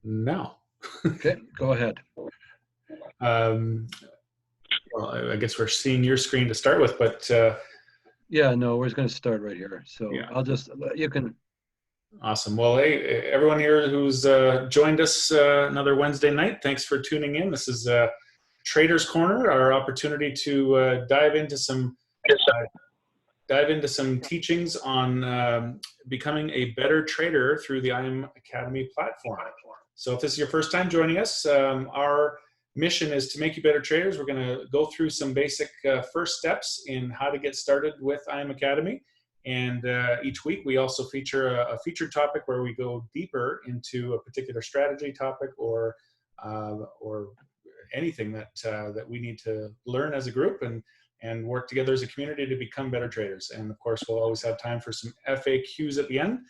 now. Okay, go ahead. Well, I guess we're seeing your screen to start with, but yeah, no, we're going to start right here. So yeah. You can. Awesome. Well, hey, everyone here who's joined us another Wednesday night, thanks for tuning in. This is Trader's Corner, our opportunity to dive into some teachings on becoming a better trader through the IM Academy platform. So if this is your first time joining us, our mission is to make you better traders. We're going to go through some basic first steps in how to get started with IM Academy. And each week we also feature a featured topic where we go deeper into a particular strategy topic or anything that we need to learn as a group and work together as a community to become better traders. And of course, we'll always have time for some FAQs at the end.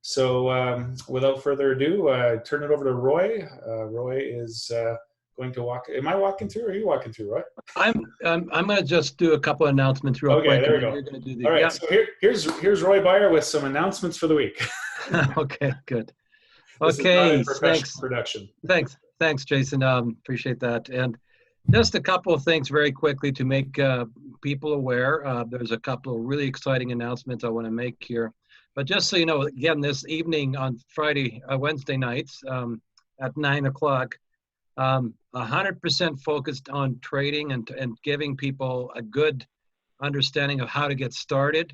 So without further ado, turn it over to Roy. Roy is going to walk. Am I walking through or are you walking through, Roy? I'm going to just do a couple of announcements real quick. Okay, there we go. You're going to do All right, yeah. So here's Roy Beyer with some announcements for the week. Okay, good. This okay, is not a thanks. Production. Thanks, Jason. Appreciate that. And just a couple of things very quickly to make people aware. There's a couple of really exciting announcements I want to make here. But just so you know, again, this evening on Wednesday nights at 9 o'clock, 100% focused on trading and giving people a good understanding of how to get started.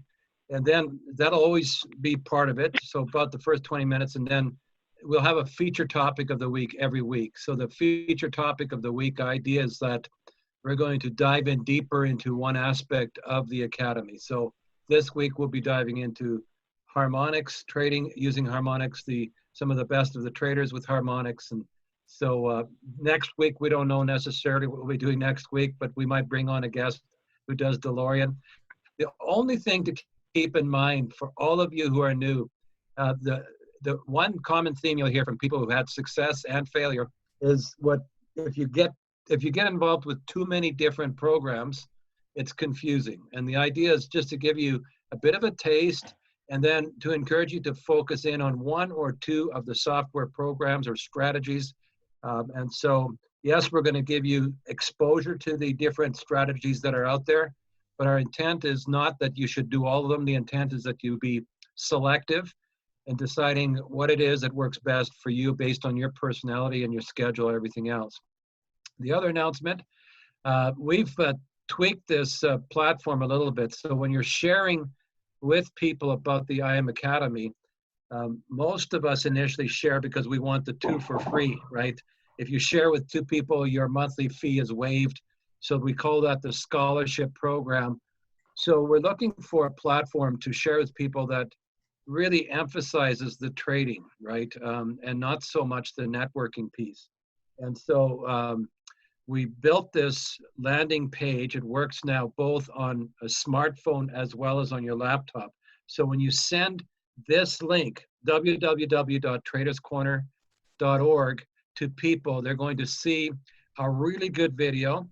And then that'll always be part of it. So about the first 20 minutes, and then we'll have a feature topic of the week every week. So the feature topic of the week idea is that we're going to dive in deeper into one aspect of the academy. So this week we'll be diving into harmonics, trading using harmonics, some of the best of the traders with harmonics. And so next week, we don't know necessarily what we'll be doing next week, but we might bring on a guest who does DeLorean. The only thing to keep in mind for all of you who are new, the one common theme you'll hear from people who've had success and failure is if you get involved with too many different programs, it's confusing. And the idea is just to give you a bit of a taste and then to encourage you to focus in on one or two of the software programs or strategies. And so, yes, we're going to give you exposure to the different strategies that are out there, but our intent is not that you should do all of them. The intent is that you be selective in deciding what it is that works best for you based on your personality and your schedule and everything else. The other announcement, we've tweaked this platform a little bit. So when you're sharing with people about the IM Academy, most of us initially share because we want the 2 for free, right? If you share with 2 people, your monthly fee is waived. So we call that the scholarship program. So we're looking for a platform to share with people that really emphasizes the trading, right? And not so much the networking piece. And so we built this landing page. It works now both on a smartphone as well as on your laptop. So when you send this link, www.traderscorner.org, to people, they're going to see a really good video.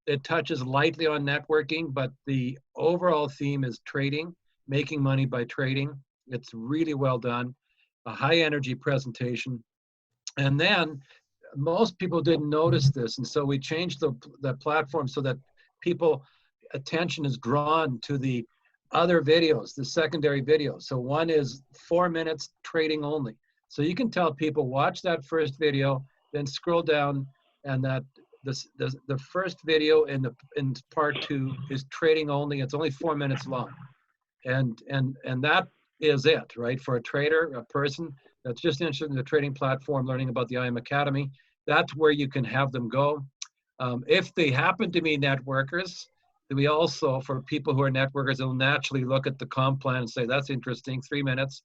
It touches lightly on networking, but the overall theme is trading, making money by trading. It's really well done, a high energy presentation. And then most people didn't notice this. And so we changed the platform so that people attention is drawn to the other videos, the secondary videos. So one is 4 minutes trading only. So you can tell people watch that first video, then scroll down, and that the first video in part 2 is trading only. It's only 4 minutes long, and that is it, right? For a trader, a person that's just interested in the trading platform, learning about the IM Academy, that's where you can have them go. If they happen to be networkers, we also, for people who are networkers, they'll naturally look at the comp plan and say, that's interesting, 3 minutes.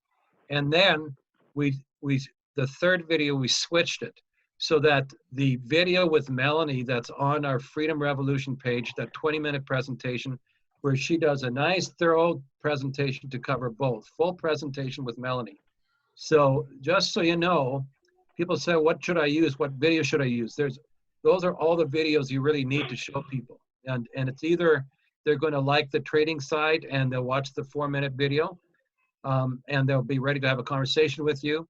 And then the third video, we switched it so that the video with Melanie that's on our Freedom Revolution page, that 20-minute presentation, where she does a nice, thorough presentation to cover both, full presentation with Melanie. So just so you know, people say, what should I use? What video should I use? Those are all the videos you really need to show people. And it's either they're going to like the trading side and they'll watch the 4-minute video and they'll be ready to have a conversation with you.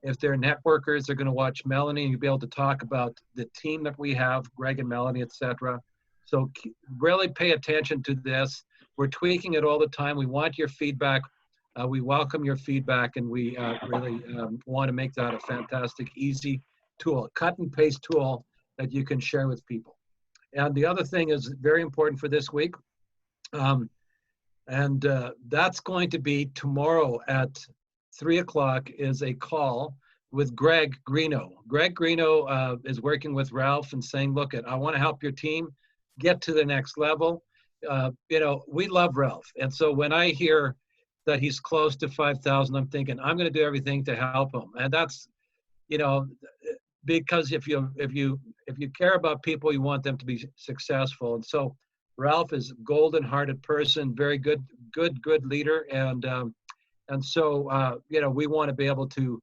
If they're networkers, they're going to watch Melanie, and you'll be able to talk about the team that we have, Greg and Melanie, etc. So really pay attention to this. We're tweaking it all the time. We want your feedback. We welcome your feedback, and we really want to make that a fantastic, easy tool, a cut and paste tool that you can share with people. And the other thing is very important for this week, that's going to be tomorrow at 3 o'clock is a call with Greg Greeno. Greg Greeno is working with Ralph and saying, look, I want to help your team get to the next level. You know, we love Ralph. And so when I hear that he's close to 5,000, I'm thinking, I'm going to do everything to help him. And that's, you know, because if you care about people, you want them to be successful. And so Ralph is a golden-hearted person, very good leader. And so, you know, we want to be able to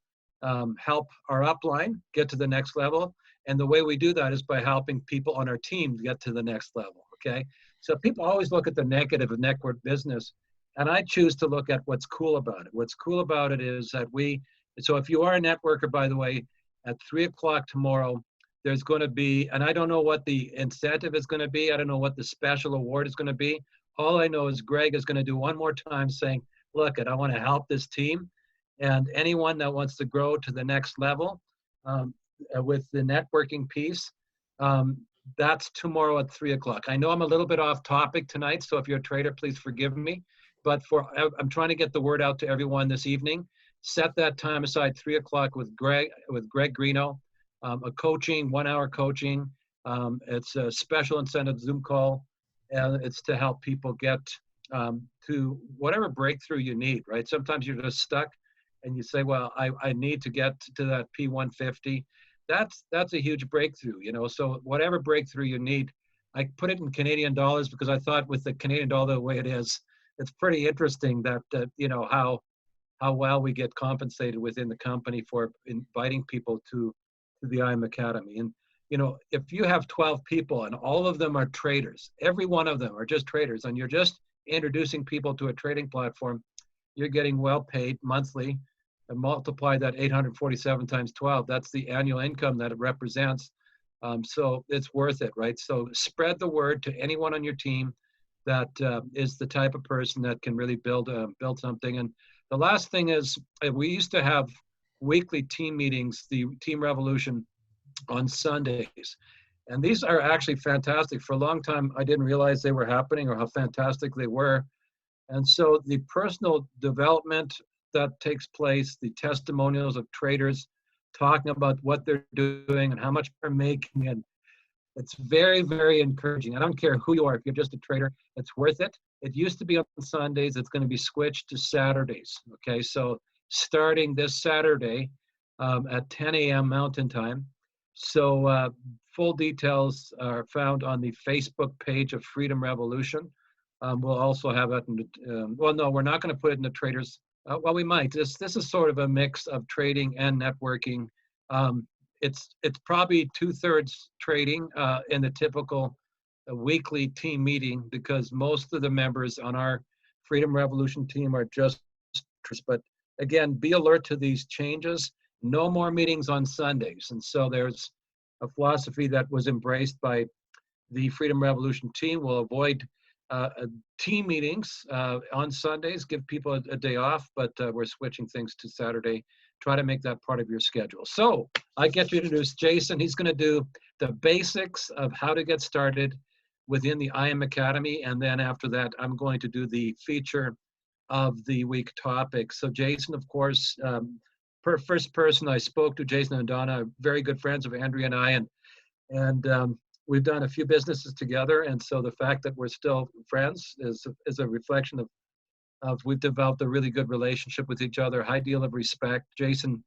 help our upline get to the next level. And the way we do that is by helping people on our team get to the next level, okay? So people always look at the negative of network business, and I choose to look at what's cool about it. What's cool about it is that so if you are a networker, by the way, at 3 o'clock tomorrow, there's going to be, and I don't know what the incentive is going to be. I don't know what the special award is going to be. All I know is Greg is going to do one more time saying, look, I want to help this team, and anyone that wants to grow to the next level with the networking piece, that's tomorrow at 3 o'clock. I know I'm a little bit off topic tonight, so if you're a trader, please forgive me. But I'm trying to get the word out to everyone this evening. Set that time aside, 3 o'clock with Greg Greeno, a coaching, 1 hour coaching. It's a special incentive Zoom call, and it's to help people get to whatever breakthrough you need, right? Sometimes you're just stuck and you say, well, I need to get to that P150. That's a huge breakthrough, you know? So whatever breakthrough you need, I put it in Canadian dollars because I thought with the Canadian dollar the way it is, it's pretty interesting that, you know, how well we get compensated within the company for inviting people to the IM Academy. And, you know, if you have 12 people and all of them are traders, every one of them are just traders, and you're just introducing people to a trading platform, you're getting well paid monthly, and multiply that 847 times 12. That's the annual income that it represents. So it's worth it, right? So spread the word to anyone on your team that is the type of person that can really build something. And the last thing is, we used to have weekly team meetings, the Team Revolution, on Sundays. And these are actually fantastic. For a long time, I didn't realize they were happening or how fantastic they were. And so the personal development that takes place, the testimonials of traders talking about what they're doing and how much they're making, and it's very, very encouraging. I don't care who you are. If you're just a trader, it's worth it. It used to be on Sundays. It's going to be switched to Saturdays. Okay, so starting this Saturday at 10 a.m. Mountain Time. So full details are found on the Facebook page of Freedom Revolution. We'll also have it in well, no, we're not going to put it in the traders. Well, we might. This is sort of a mix of trading and networking. It's probably 2/3 trading in the typical weekly team meeting, because most of the members on our Freedom Revolution team are just, but again, be alert to these changes. No more meetings on Sundays. And so there's a philosophy that was embraced by the Freedom Revolution team. We'll avoid team meetings on Sundays, give people a day off, but we're switching things to Saturday. Try to make that part of your schedule. So I get to introduce Jason. He's going to do the basics of how to get started within the IM Academy. And then after that, I'm going to do the feature of the week topic. So Jason, of course, first person I spoke to, Jason and Donna, very good friends of Andrea and I, and we've done a few businesses together. And so the fact that we're still friends is a reflection of we've developed a really good relationship with each other, high deal of respect. Jason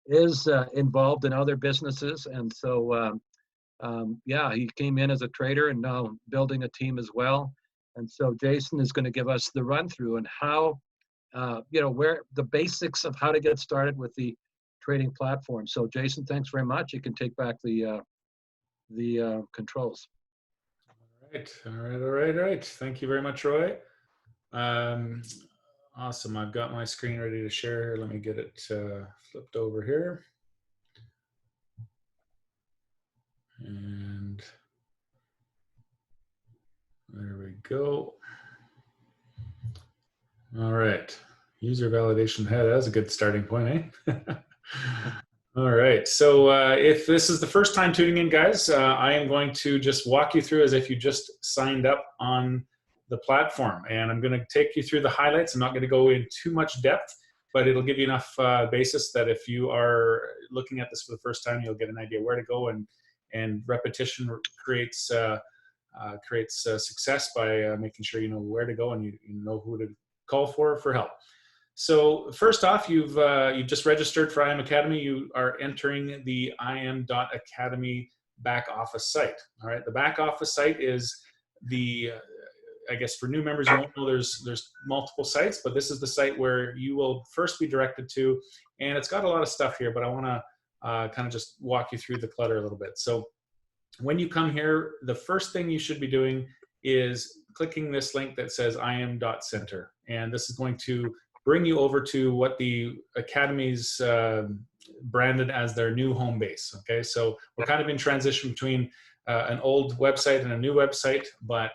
is involved in other businesses. And so, yeah, he came in as a trader and now building a team as well. And so Jason is going to give us the run through and how, you know, where the basics of how to get started with the trading platform. So Jason, thanks very much. You can take back the controls. All right. Thank you very much, Roy. Awesome. I've got my screen ready to share. Let me get it flipped over here. And there we go. All right. User validation head. That's a good starting point, eh? All right. So if this is the first time tuning in, guys, I am going to just walk you through as if you just signed up on the platform. And I'm going to take you through the highlights. I'm not going to go in too much depth, but it'll give you enough basis that if you are looking at this for the first time, you'll get an idea where to go. And repetition creates success by making sure you know where to go and you know who to call for help. So first off, you've just registered for IM Academy. You are entering the im.academy back office site. All right, the back office site is the I guess for new members, you won't know there's multiple sites, but this is the site where you will first be directed to, and it's got a lot of stuff here, but I want to kind of just walk you through the clutter a little bit. So when you come here, the first thing you should be doing is clicking this link that says im.center, and this is going to bring you over to what the Academy's branded as their new home base. Okay, so we're kind of in transition between an old website and a new website, but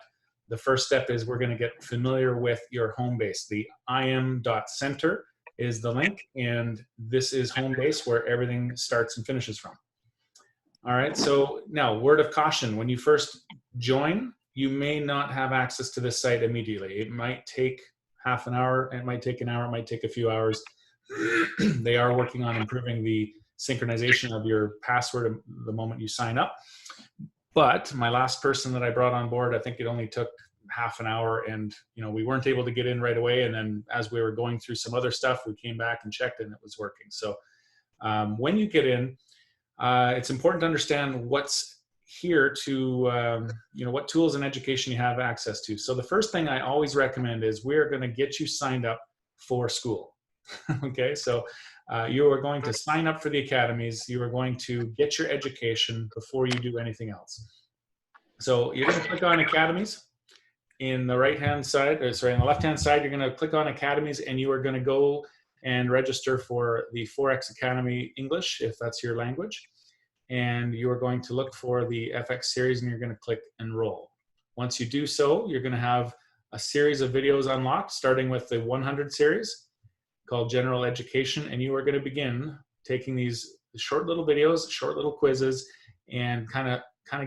the first step is we're going to get familiar with your home base. The im.center is the link, and this is home base where everything starts and finishes from. All right, so now word of caution, when you first join, you may not have access to this site immediately. It might take half an hour, it might take an hour, it might take a few hours. They are working on improving the synchronization of your password the moment you sign up. But my last person that I brought on board, I think it only took half an hour, and we weren't able to get in right away. And then as we were going through some other stuff, we came back and checked and it was working. So when you get in, it's important to understand what's here to, what tools and education you have access to. So the first thing I always recommend is we're going to get you signed up for school. Okay, so you are going to sign up for the academies. You are going to get your education before you do anything else. So you're going to click on academies in the right-hand side, or sorry, on the left-hand side, you're going to click on academies, and you are going to go and register for the Forex Academy English, if that's your language. And you are going to look for the FX series, and you're going to click enroll. Once you do so, you're going to have a series of videos unlocked, starting with the 100 series called General Education, and you are going to begin taking these short little videos, short little quizzes, and kind of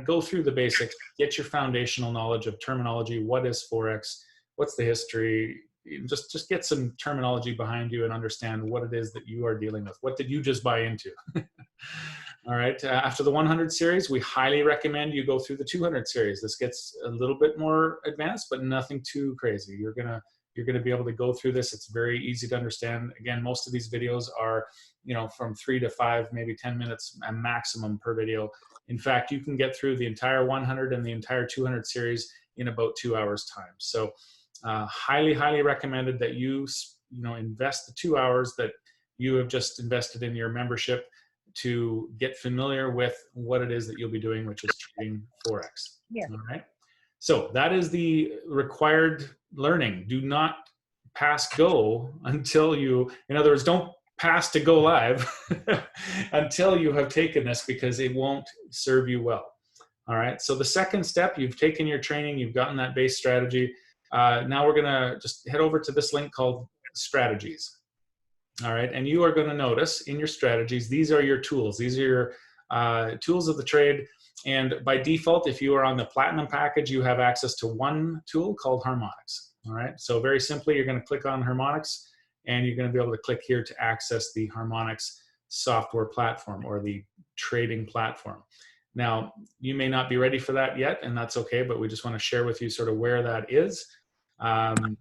go through the basics, get your foundational knowledge of terminology. What is Forex? What's the history? Just get some terminology behind you and understand what it is that you are dealing with. What did you just buy into? All right, after the 100 series, we highly recommend you go through the 200 series. This gets a little bit more advanced, but nothing too crazy. You're gonna be able to go through this. It's very easy to understand. Again, most of these videos are, from 3 to 5, maybe 10 minutes a maximum per video. In fact, you can get through the entire 100 and the entire 200 series in about 2 hours time. So highly, highly recommended that you, invest the 2 hours that you have just invested in your membership to get familiar with what it is that you'll be doing, which is trading Forex. Yeah. All right. So that is the required learning. Do not pass go until you, in other words, don't pass to go live until you have taken this, because it won't serve you well. All right. So the second step, you've taken your training, you've gotten that base strategy. Now we're going to just head over to this link called strategies. All right. And you are going to notice in your strategies, these are your tools. These are your tools of the trade. And by default, if you are on the platinum package, you have access to one tool called Harmonics. All right. So very simply, you're going to click on Harmonics, and you're going to be able to click here to access the Harmonics software platform, or the trading platform. Now, you may not be ready for that yet, and that's okay, but we just want to share with you sort of where that is. The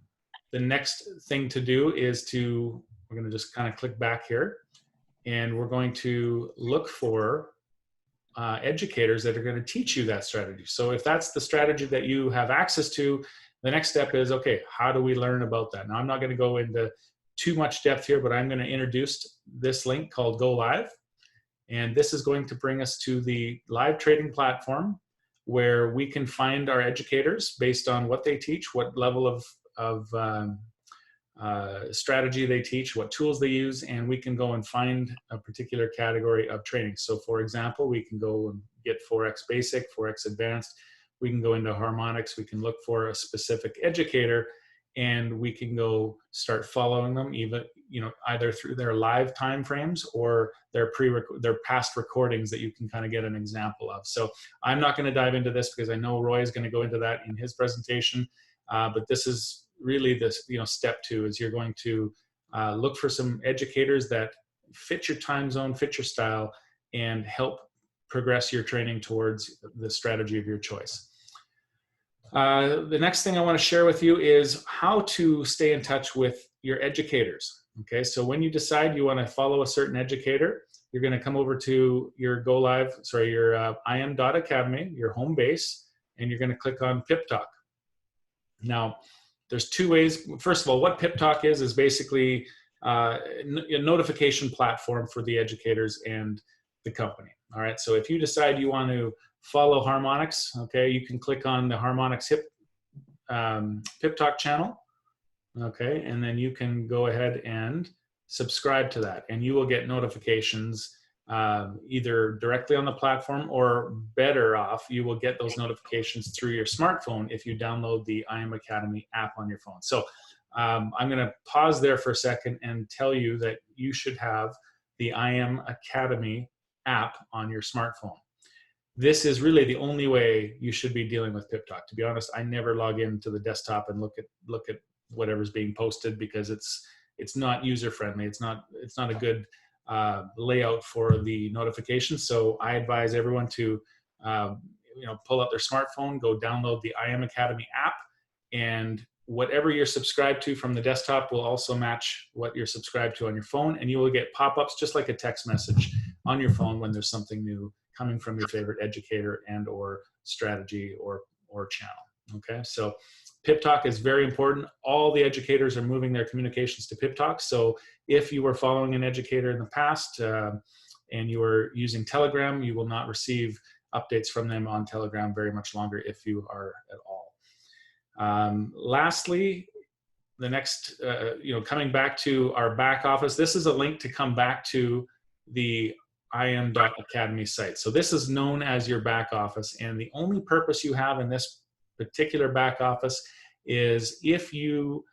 next thing to do is we're going to just kind of click back here, and we're going to look for educators that are going to teach you that strategy. So if that's the strategy that you have access to, the next step is, okay, how do we learn about that? Now, I'm not going to go into too much depth here, but I'm going to introduce this link called Go Live. And this is going to bring us to the live trading platform, where we can find our educators based on what they teach, what level of strategy they teach, what tools they use, and we can go and find a particular category of training. So for example, we can go and get Forex Basic, Forex Advanced. We can go into Harmonics. We can look for a specific educator, and we can go start following them, even either through their live time frames or their past recordings that you can kind of get an example of. So I'm not going to dive into this because I know Roy is going to go into that in his presentation, but this is really this, step 2 is you're going to look for some educators that fit your time zone, fit your style, and help progress your training towards the strategy of your choice. The next thing I want to share with you is how to stay in touch with your educators. Okay, so when you decide you want to follow a certain educator, you're going to come over to your your im.academy, your home base, and you're going to click on Pip Talk. Now, there's 2 ways. First of all, what Pip Talk is basically a notification platform for the educators and the company. All right, so if you decide you want to follow Harmonics, okay, you can click on the Harmonics Pip Talk channel, okay, and then you can go ahead and subscribe to that, and you will get notifications either directly on the platform, or better off, you will get those notifications through your smartphone if you download the IM Academy app on your phone. So I'm going to pause there for a second and tell you that you should have the IM Academy app on your smartphone. This is really the only way you should be dealing with Pip Talk. To be honest, I never log into the desktop and look at whatever's being posted because it's not user friendly. It's not a good layout for the notifications. So I advise everyone to pull out their smartphone, go download the IM Academy app, and whatever you're subscribed to from the desktop will also match what you're subscribed to on your phone, and you will get pop-ups just like a text message on your phone when there's something new coming from your favorite educator and or strategy or channel. Okay, so Pip Talk is very important. All the educators are moving their communications to Pip Talk. So if you were following an educator in the past and you were using Telegram, you will not receive updates from them on Telegram very much longer if you are at all. Lastly, the next, coming back to our back office, this is a link to come back to the im.academy site. So this is known as your back office, and the only purpose you have in this particular back office is if you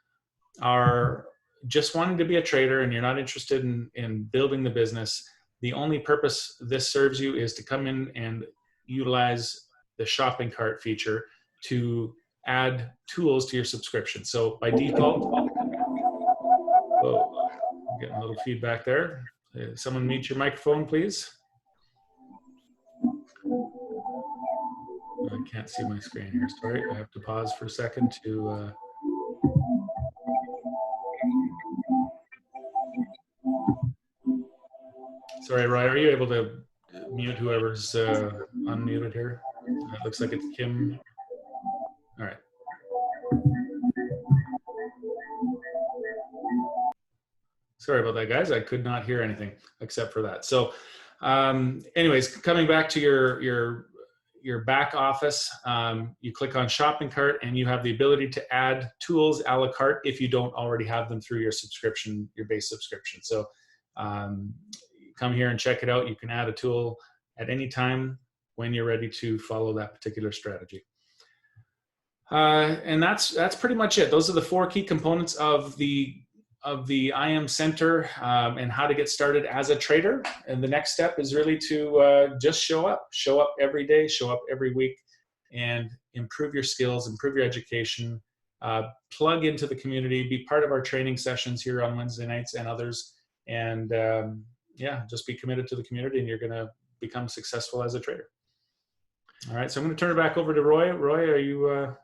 are just wanting to be a trader and you're not interested in building the business, the only purpose this serves you is to come in and utilize the shopping cart feature to add tools to your subscription. So by default, oh, I'm getting a little feedback there. Someone mute your microphone, please. I can't see my screen here. Sorry, I have to pause for a second to. Sorry, Roy, are you able to mute whoever's unmuted here? It looks like it's Kim. All right. Sorry about that, guys. I could not hear anything except for that. So anyways, coming back to your back office, you click on shopping cart and you have the ability to add tools a la carte if you don't already have them through your subscription, your base subscription. So come here and check it out. You can add a tool at any time when you're ready to follow that particular strategy. And that's pretty much it. Those are the 4 key components of the IM Center and how to get started as a trader. And the next step is really to just show up every day, show up every week, and improve your skills, improve your education, plug into the community, be part of our training sessions here on Wednesday nights and others. And yeah, just be committed to the community and you're going to become successful as a trader. All right, so I'm going to turn it back over to Roy. Roy, are you?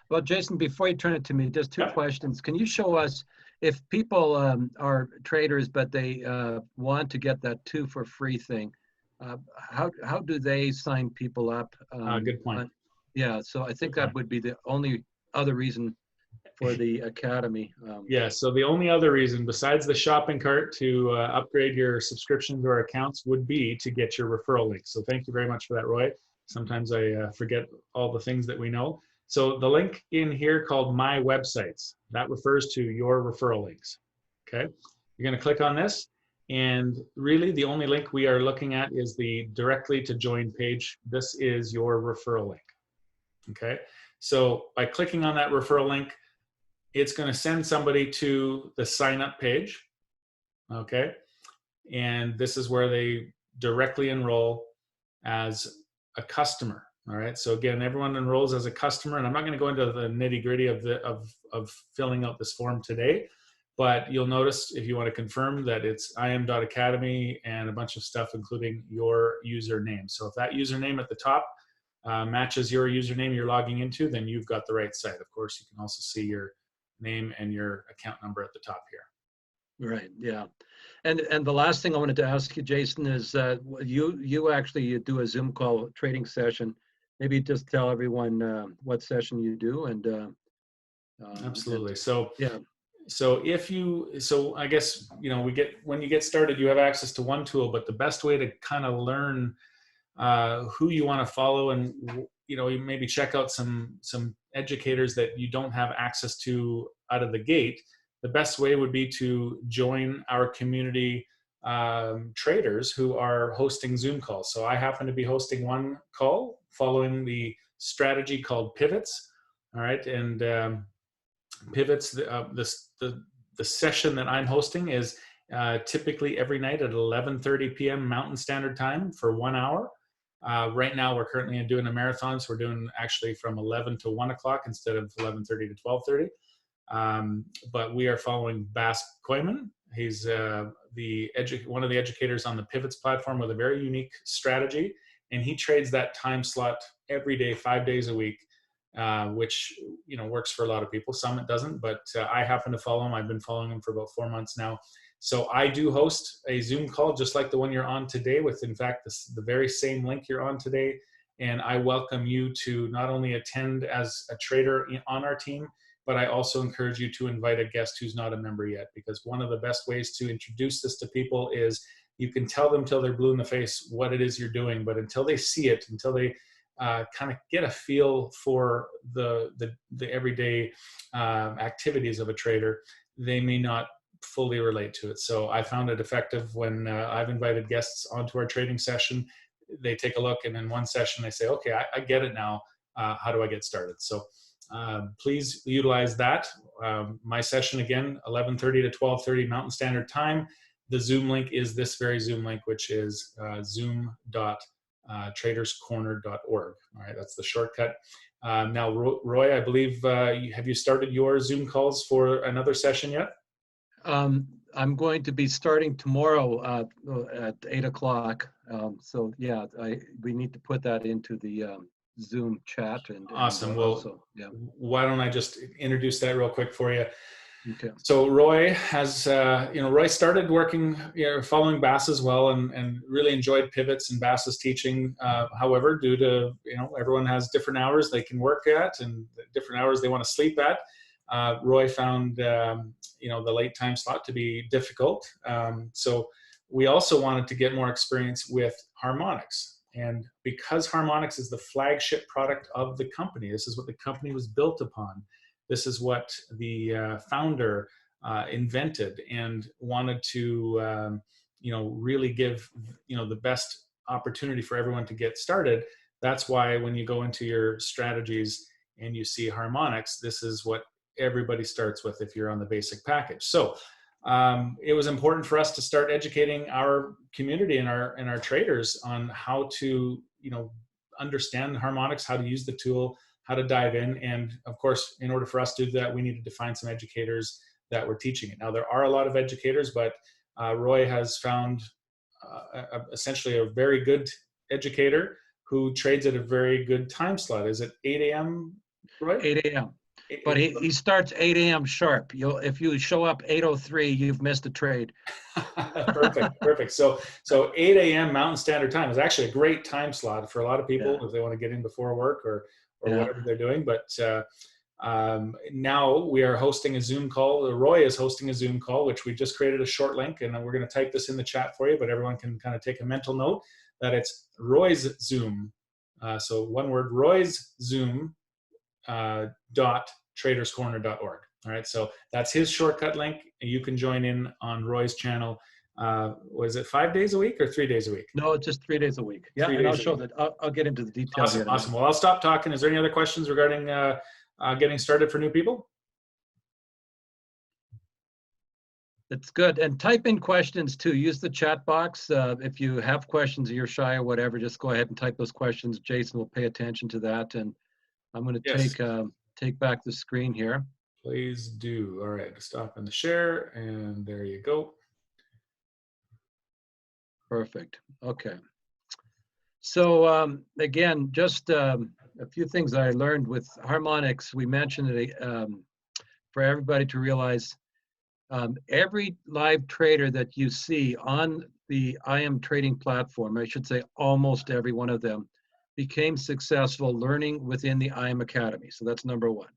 Well, Jason, before you turn it to me, just 2 questions. Can you show us if people are traders, but they want to get that 2 for free thing, how do they sign people up? Good point. Yeah, so I think that would be the only other reason for the Academy. Yeah, so the only other reason besides the shopping cart to upgrade your subscriptions or accounts would be to get your referral link. So thank you very much for that, Roy. Sometimes I forget all the things that we know. So the link in here called My Websites, that refers to your referral links. Okay, you're going to click on this, and really the only link we are looking at is the directly to join page. This is your referral link. Okay, so by clicking on that referral link, it's going to send somebody to the sign up page. Okay, and this is where they directly enroll as a customer. All right, so again, everyone enrolls as a customer, and I'm not going to go into the nitty gritty of filling out this form today, but you'll notice if you want to confirm that it's im.academy and a bunch of stuff, including your username. So if that username at the top matches your username you're logging into, then you've got the right site. Of course, you can also see your name and your account number at the top here. Right. Yeah. And the last thing I wanted to ask you, Jason, is you actually do a Zoom call trading session. Maybe just tell everyone what session you do and Absolutely. and, So yeah. so I guess, when you get started, you have access to one tool, but the best way to kind of learn who you want to follow, and you maybe check out some educators that you don't have access to out of the gate, the best way would be to join our community traders who are hosting Zoom calls. So I happen to be hosting one call following the strategy called pivots. All right, and pivots, the session that I'm hosting is typically every night at 11:30 p.m. Mountain Standard Time for 1 hour. Right now, we're currently doing a marathon, so we're doing actually from 11 to 1 o'clock instead of 11:30 to 12:30. But we are following Bas Koyman. He's one of the educators on the Pivots platform with a very unique strategy, and he trades that time slot every day, 5 days a week, which works for a lot of people. Some it doesn't, but I happen to follow him. I've been following him for about 4 months now. So I do host a Zoom call just like the one you're on today, with, in fact, the very same link you're on today. And I welcome you to not only attend as a trader on our team, but I also encourage you to invite a guest who's not a member yet, because one of the best ways to introduce this to people is you can tell them till they're blue in the face what it is you're doing, but until they see it, until they kind of get a feel for the everyday activities of a trader, they may not fully relate to it. So I found it effective when I've invited guests onto our trading session. They take a look, and in one session they say, okay, I get it now. How do I get started? So please utilize that. My session, again, 11:30 to 12:30 Mountain Standard Time. The Zoom link is this very Zoom link, which is zoom.traderscorner.org. All right, that's the shortcut. Now, Roy, I believe, have you started your Zoom calls for another session yet? I'm going to be starting tomorrow at 8 o'clock. So yeah, we need to put that into the Zoom chat. And awesome. And well, also, yeah. Why don't I just introduce that real quick for you? Okay. So Roy has, Roy started working, following Bas as well, and really enjoyed pivots and Bas's teaching. However, due to, everyone has different hours they can work at and different hours they want to sleep at, Roy found, the late time slot to be difficult. So we also wanted to get more experience with Harmonics. And because Harmonics is the flagship product of the company, this is what the company was built upon. This is what the founder invented and wanted to, really give, the best opportunity for everyone to get started. That's why when you go into your strategies and you see Harmonics, this is what everybody starts with if you're on the basic package. So it was important for us to start educating our community and our traders on how to, understand Harmonics, how to use the tool, how to dive in. And of course, in order for us to do that, we needed to find some educators that were teaching it. Now, there are a lot of educators, but Roy has found essentially a very good educator who trades at a very good time slot. Is it 8 a.m., Roy? 8 a.m. But he starts 8 a.m. sharp. If you show up 8:03, you've missed a trade. Perfect. So 8 a.m. Mountain Standard Time is actually a great time slot for a lot of people if they want to get in before work or whatever they're doing. But now we are hosting a Zoom call. Roy is hosting a Zoom call, which we just created a short link, and we're going to type this in the chat for you, but everyone can kind of take a mental note that it's Roy's Zoom. So one word, Roy's Zoom. dot traderscorner.org. All right, so that's his shortcut link. You can join in on Roy's channel. Was it 5 days a week or 3 days a week? No, it's just 3 days a week. Yeah, 3 and I'll days a show week. that. I'll get into the details Awesome, here. awesome. Well, I'll stop talking. Is there any other questions regarding getting started for new people? It's good. And type in questions too. Use the chat box. If you have questions or you're shy or whatever, just go ahead and type those questions. Jason will pay attention to that. And I'm going to Yes. take back the screen here. Please do. All right, stop in the share, and there you go. Perfect. Okay. So again, just a few things that I learned with harmonics. We mentioned it for everybody to realize. Every live trader that you see on the IM trading platform, I should say almost every one of them, became successful learning within the IM Academy. So that's number one.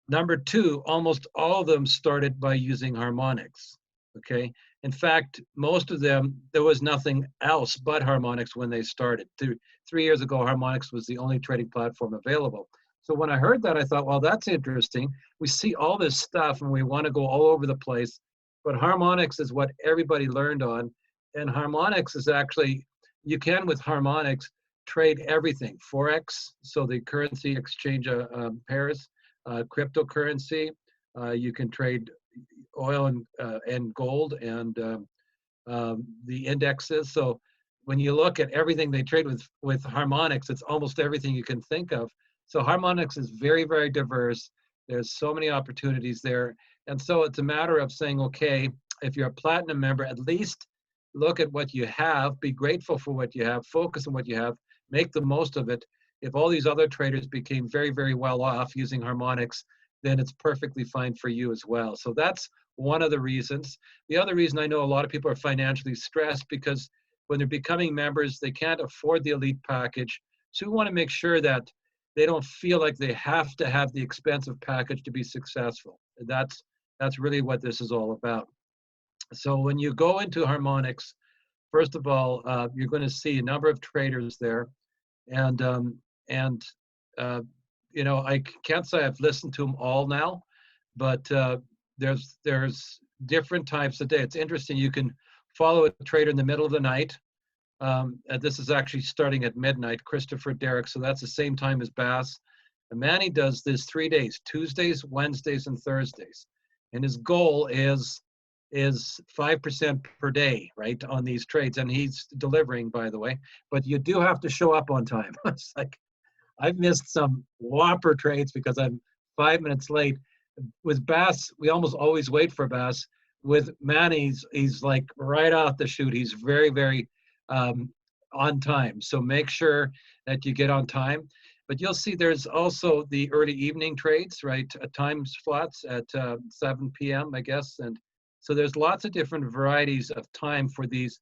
Number two, almost all of them started by using harmonics. Okay. In fact, most of them, there was nothing else but harmonics when they started. 3 years ago, harmonics was the only trading platform available. So when I heard that, I thought, well, that's interesting. We see all this stuff and we want to go all over the place, but harmonics is what everybody learned on. And harmonics is actually, you can with harmonics trade everything. Forex, so the currency exchange pairs, cryptocurrency, you can trade oil and gold and the indexes. So when you look at everything they trade with harmonics, it's almost everything you can think of. So harmonics is very, very diverse. There's so many opportunities there. And so it's a matter of saying, okay, if you're a platinum member, at least look at what you have, be grateful for what you have, focus on what you have, make the most of it. If all these other traders became very, very well off using harmonics, then it's perfectly fine for you as well. So that's one of the reasons. The other reason, I know a lot of people are financially stressed because when they're becoming members, they can't afford the elite package. So we want to make sure that they don't feel like they have to have the expensive package to be successful. That's really what this is all about. So when you go into harmonics, first of all, you're going to see a number of traders there, and you know, I can't say I've listened to them all now, but there's different types a day. It's interesting. You can follow a trader in the middle of the night. This is actually starting at midnight, Christopher Derrick, so that's the same time as Bass. And Manny does this 3 days, Tuesdays, Wednesdays, and Thursdays. And his goal is 5% per day, right, on these trades. And he's delivering, by the way. But you do have to show up on time. It's like, I've missed some whopper trades because I'm 5 minutes late. With Bass, we almost always wait for Bass. With Manny, he's like right out the chute. He's very, very on time. So make sure that you get on time. But you'll see there's also the early evening trades, right? Time slots at 7 p.m., I guess. And so there's lots of different varieties of time for these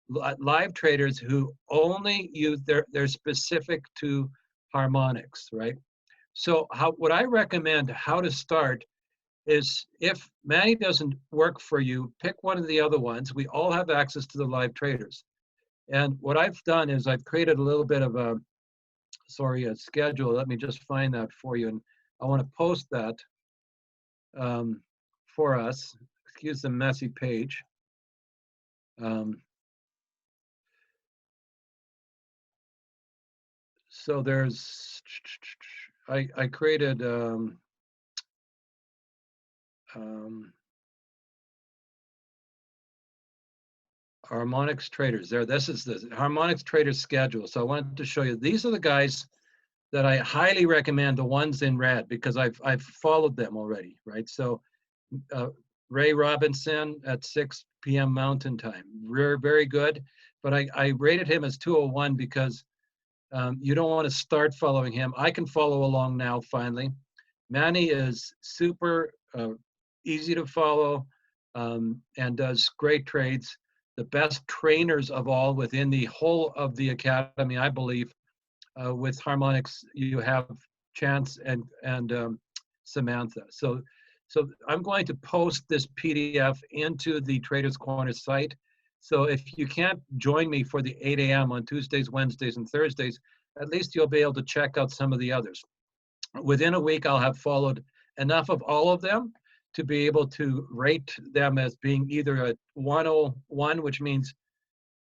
live traders who only use, they're specific to harmonics, right? So what I recommend how to start is if Manny doesn't work for you, pick one of the other ones. We all have access to the live traders. And what I've done is I've created a little bit of a schedule. Let me just find that for you. And I want to post that for us. Excuse the messy page. So there's, I created harmonics traders there. This is the harmonics traders schedule. So I wanted to show you, these are the guys that I highly recommend, the ones in red, because I've followed them already, right? So Ray Robinson at 6 p.m. Mountain Time, very good. But I rated him as 201 because you don't want to start following him. I can follow along now, finally. Manny is super easy to follow and does great trades. The best trainers of all within the whole of the academy, I believe. With harmonics, you have Chance and Samantha. So I'm going to post this PDF into the Traders Corner site. So if you can't join me for the 8 a.m. on Tuesdays, Wednesdays, and Thursdays, at least you'll be able to check out some of the others. Within a week, I'll have followed enough of all of them to be able to rate them as being either a 101, which means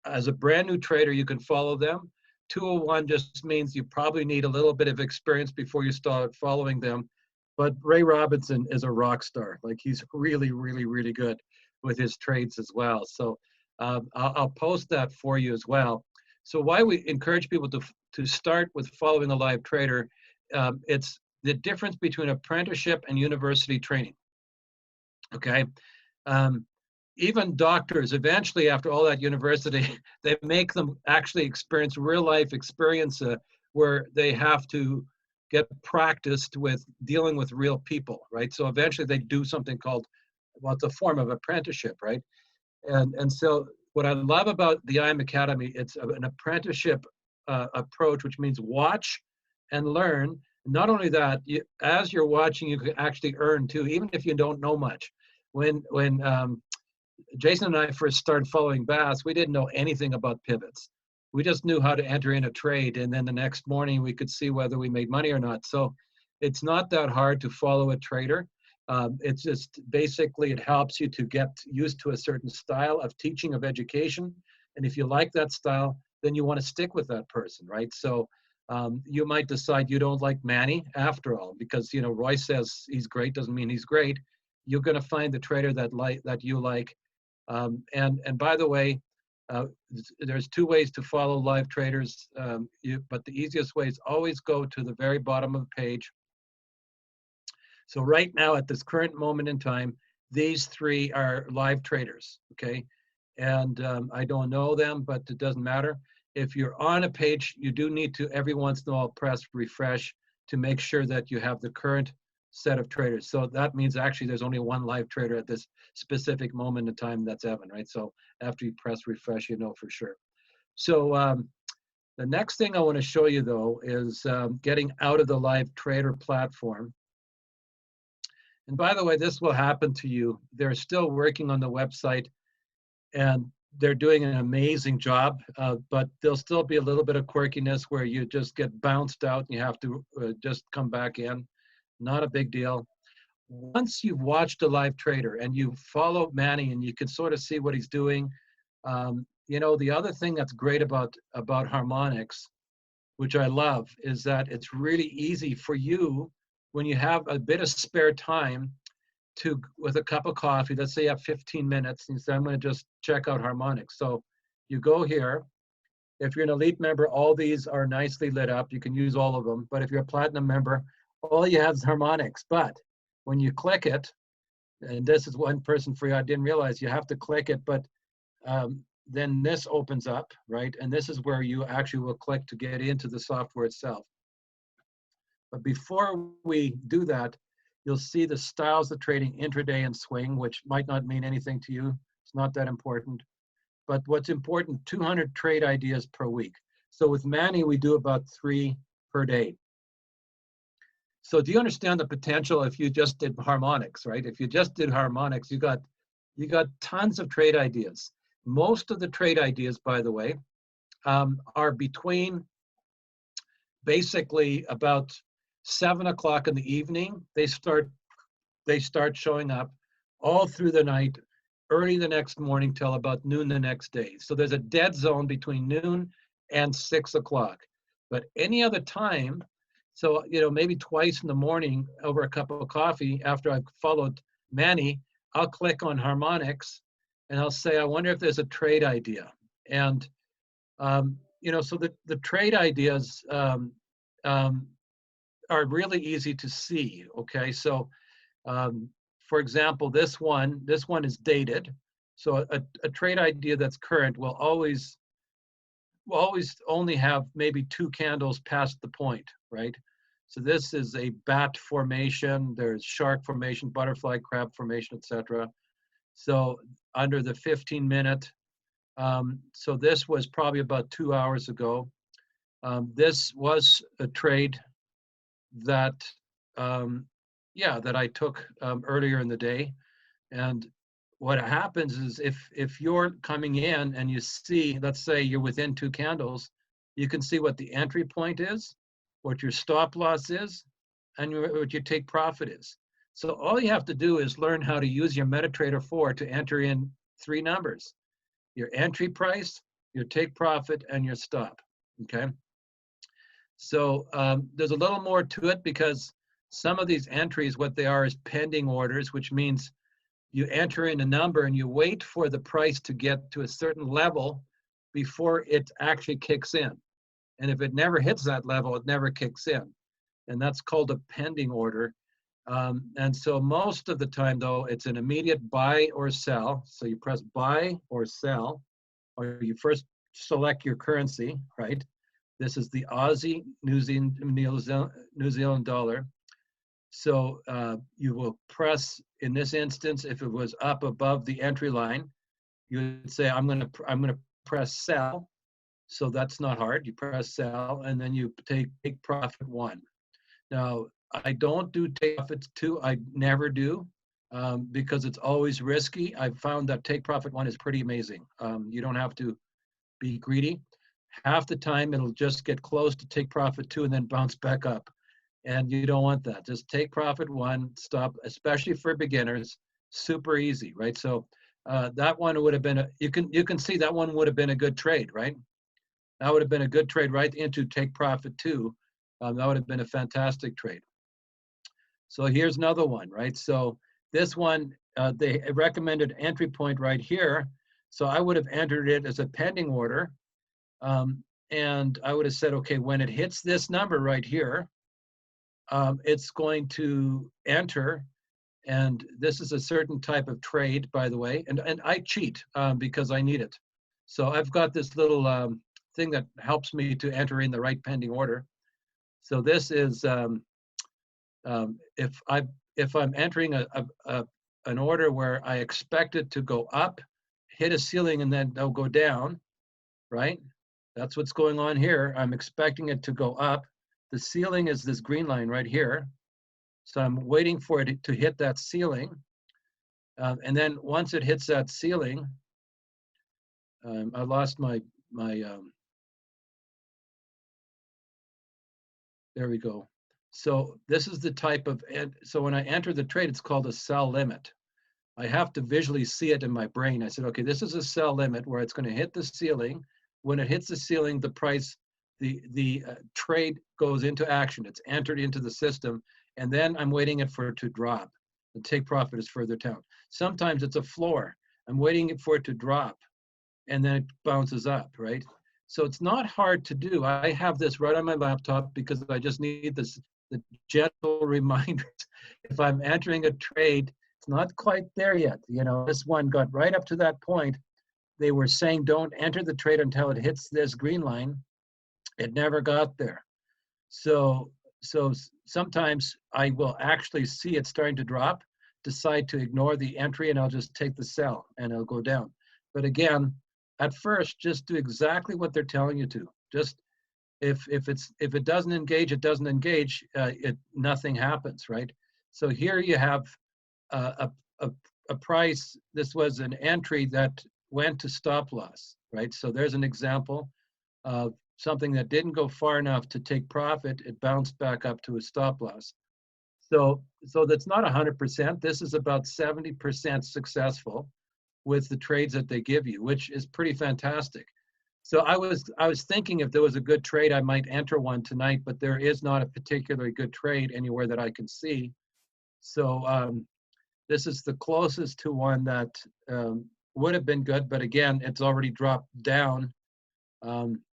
as a brand new trader, you can follow them. 201 just means you probably need a little bit of experience before you start following them. But Ray Robinson is a rock star. Like, he's really, really, really good with his trades as well. So I'll post that for you as well. So why we encourage people to start with following a live trader, it's the difference between apprenticeship and university training. Okay. Even doctors, eventually, after all that university, they make them actually experience real life experience where they have to get practiced with dealing with real people, right? So eventually they do something called, well, it's a form of apprenticeship, right? And so what I love about the IM Academy, it's an apprenticeship approach, which means watch and learn. Not only that, as you're watching, you can actually earn too, even if you don't know much. When Jason and I first started following Bass, we didn't know anything about pivots. We just knew how to enter in a trade, and then the next morning we could see whether we made money or not. So it's not that hard to follow a trader. It's just basically it helps you to get used to a certain style of teaching, of education. And if you like that style, then you want to stick with that person, right? So you might decide you don't like Manny after all, because, you know, Roy says he's great, doesn't mean he's great. You're going to find the trader that you like. And by the way, there's two ways to follow live traders, but the easiest way is always go to the very bottom of the page. So right now, at this current moment in time, these three are live traders, okay? And I don't know them, but it doesn't matter. If you're on a page, you do need to every once in a while press refresh to make sure that you have the current set of traders. So that means actually there's only one live trader at this specific moment in time, that's Evan, right? So after you press refresh, you know for sure. So the next thing I want to show you though is getting out of the live trader platform. And by the way, this will happen to you. They're still working on the website and they're doing an amazing job, but there'll still be a little bit of quirkiness where you just get bounced out and you have to just come back in. Not a big deal. Once you've watched a live trader and you follow Manny and you can sort of see what he's doing, you know, the other thing that's great about Harmonics, which I love, is that it's really easy for you when you have a bit of spare time to, with a cup of coffee, let's say you have 15 minutes, and you say, I'm going to just check out Harmonics. So you go here. If you're an elite member, all these are nicely lit up. You can use all of them. But if you're a platinum member, all you have is Harmonics. But when you click it, and this is one person for you, I didn't realize you have to click it, but then this opens up, right? And this is where you actually will click to get into the software itself. But before we do that, you'll see the styles of trading, intraday and swing, which might not mean anything to you. It's not that important. But what's important, 200 trade ideas per week. So with Manny, we do about 3 per day. So do you understand the potential if you just did Harmonics, right? If you just did Harmonics, you got tons of trade ideas. Most of the trade ideas, by the way, are between basically about 7 o'clock in the evening. They start showing up all through the night, early the next morning till about noon the next day. So there's a dead zone between noon and 6 o'clock. But any other time, so, you know, maybe twice in the morning over a cup of coffee after I've followed Manny, I'll click on Harmonics and I'll say, I wonder if there's a trade idea. And, you know, so the trade ideas are really easy to see, okay? So, for example, this one is dated. So a trade idea that's current will always only have maybe 2 candles past the point, right? So this is a bat formation, there's shark formation, butterfly, crab formation, etc. So under the 15-minute, so this was probably about 2 hours ago. This was a trade that, that I took earlier in the day. And what happens is if you're coming in and you see, let's say you're within 2 candles, you can see what the entry point is, what your stop loss is, and what your take profit is. So all you have to do is learn how to use your MetaTrader 4 to enter in 3 numbers: your entry price, your take profit, and your stop. Okay. So there's a little more to it, because some of these entries, what they are is pending orders, which means you enter in a number and you wait for the price to get to a certain level before it actually kicks in. And if it never hits that level, it never kicks in. And that's called a pending order. And so most of the time, though, it's an immediate buy or sell. So you press buy or sell, or you first select your currency, right? This is the Aussie, New Zealand dollar. So you will press, in this instance, if it was up above the entry line, you would say, I'm gonna press sell. So that's not hard. You press sell, and then you take profit 1. Now, I don't do take profit 2. I never do, because it's always risky. I've found that take profit 1 is pretty amazing. You don't have to be greedy. Half the time, it'll just get close to take profit 2 and then bounce back up. And you don't want that. Just take profit 1, stop, especially for beginners. Super easy, right? So that one would have been, you can see that one would have been a good trade, right? That would have been a good trade right into take profit 2. That would have been a fantastic trade. So here's another one, right? So this one, they recommended entry point right here. So I would have entered it as a pending order. And I would have said, okay, when it hits this number right here, it's going to enter. And this is a certain type of trade, by the way. And I cheat because I need it. So I've got this little thing that helps me to enter in the right pending order. So this is if I'm entering an order where I expect it to go up, hit a ceiling, and then they'll go down, right? That's what's going on here. I'm expecting it to go up. The ceiling is this green line right here. So I'm waiting for it to hit that ceiling. And then once it hits that ceiling, I lost my there we go. So this is the type of, so when I enter the trade, it's called a sell limit. I have to visually see it in my brain. I said, okay, this is a sell limit where it's going to hit the ceiling. When it hits the ceiling, the price, the trade goes into action. It's entered into the system, and then I'm waiting for it to drop. The take profit is further down. Sometimes it's a floor. I'm waiting for it to drop, and then it bounces up, right? So it's not hard to do. I have this right on my laptop because I just need the gentle reminders. If I'm entering a trade, it's not quite there yet. You know, this one got right up to that point. They were saying don't enter the trade until it hits this green line. It never got there. So sometimes I will actually see it starting to drop, decide to ignore the entry, and I'll just take the sell and it'll go down. But again, at first, just do exactly what they're telling you to. Just if it doesn't engage, it doesn't engage. Nothing happens, right? So here you have a price. This was an entry that went to stop loss, right? So there's an example of something that didn't go far enough to take profit. It bounced back up to a stop loss. So that's not 100%. This is about 70% successful with the trades that they give you, which is pretty fantastic. So I was thinking if there was a good trade, I might enter one tonight, but there is not a particularly good trade anywhere that I can see. So this is the closest to one that would have been good, but again, it's already dropped down.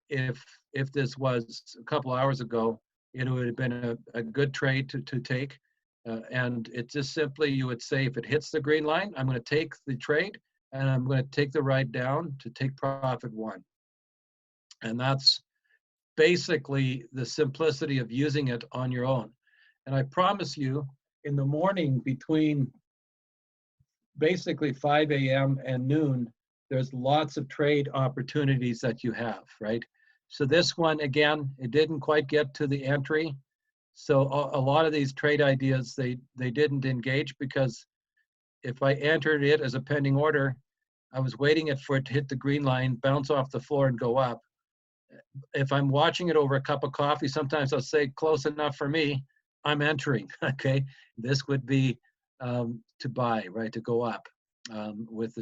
If this was a couple hours ago, it would have been a good trade to take. And it's just simply, you would say, if it hits the green line, I'm going to take the trade, and I'm going to take the ride down to take profit 1. And that's basically the simplicity of using it on your own. And I promise you, in the morning between basically 5 a.m. and noon, there's lots of trade opportunities that you have, right? So this one, again, it didn't quite get to the entry. So a lot of these trade ideas, they didn't engage, because if I entered it as a pending order, I was waiting for it to hit the green line, bounce off the floor, and go up. If I'm watching it over a cup of coffee, sometimes I'll say close enough for me. I'm entering, okay? This would be to buy, right, to go up with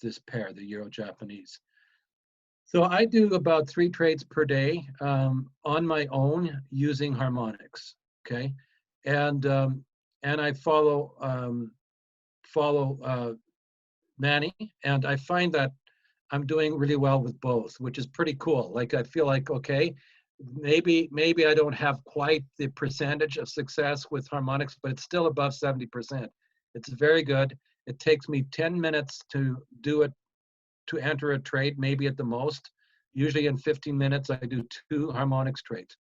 this pair, the Euro Japanese. So I do about 3 trades per day on my own using harmonics, okay? And I follow Manny, and I find that I'm doing really well with both, which is pretty cool. Like I feel like, okay, maybe I don't have quite the percentage of success with harmonics, but it's still above 70%. It's very good. It takes me 10 minutes to do it, to enter a trade, maybe at the most. Usually in 15 minutes, I do 2 harmonics trades.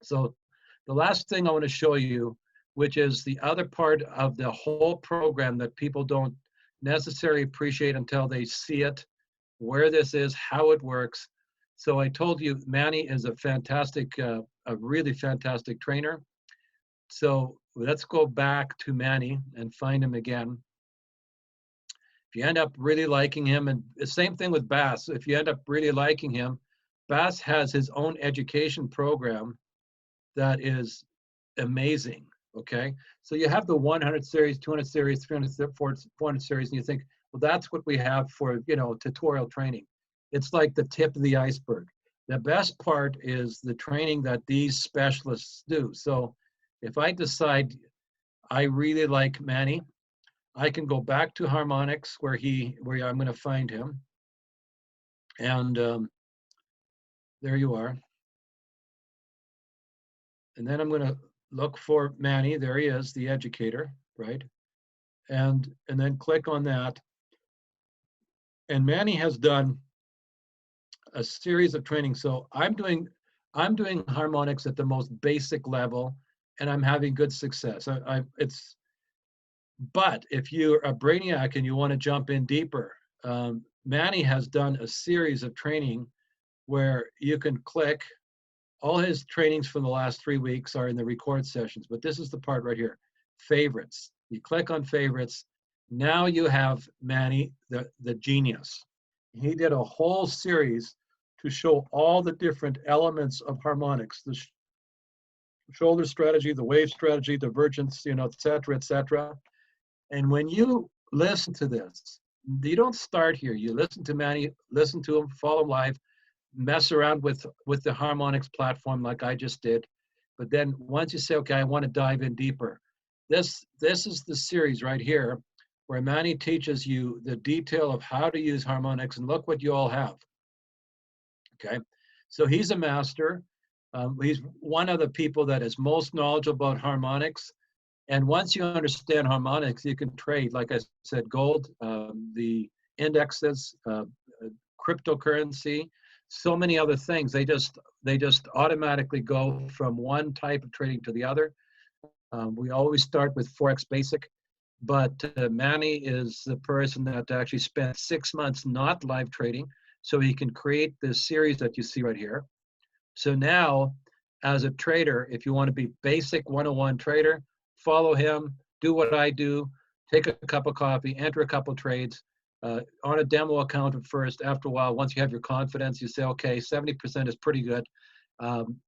So the last thing I want to show you, which is the other part of the whole program that people don't necessarily appreciate until they see it, where this is, how it works. So I told you, Manny is a fantastic, a really fantastic trainer. So let's go back to Manny and find him again. If you end up really liking him, and the same thing with Bass, if you end up really liking him, Bass has his own education program that is amazing, okay? So you have the 100 series, 200 series, 300, 400 series, and you think, well, that's what we have for, you know, tutorial training. It's like the tip of the iceberg. The best part is the training that these specialists do. So if I decide I really like Manny, I can go back to harmonics where I'm going to find him. And there you are. And then I'm going to look for Manny. There he is, the educator, right? And then click on that. And Manny has done a series of training. So I'm doing harmonics at the most basic level, and I'm having good success. But if you're a brainiac and you want to jump in deeper, Manny has done a series of training where you can click. All his trainings from the last 3 weeks are in the record sessions, but this is the part right here, favorites. You click on favorites. Now you have Manny, the genius. He did a whole series to show all the different elements of harmonics, the shoulder strategy, the wave strategy, divergence, you know, et cetera, et cetera. And when you listen to this, you don't start here. You listen to Manny, listen to him, follow live, mess around with the harmonics platform like I just did. But then once you say, okay, I want to dive in deeper, this is the series right here where Manny teaches you the detail of how to use harmonics, and look what you all have. Okay, so he's a master. He's one of the people that is most knowledgeable about harmonics. And once you understand harmonics, you can trade, like I said, gold, the indexes, cryptocurrency, so many other things. They just automatically go from one type of trading to the other. We always start with Forex Basic, but Manny is the person that actually spent 6 months not live trading, so he can create this series that you see right here. So now, as a trader, if you want to be basic 101 trader, follow him, do what I do, take a cup of coffee, enter a couple trades, on a demo account at first. After a while, once you have your confidence, you say, okay, 70% is pretty good.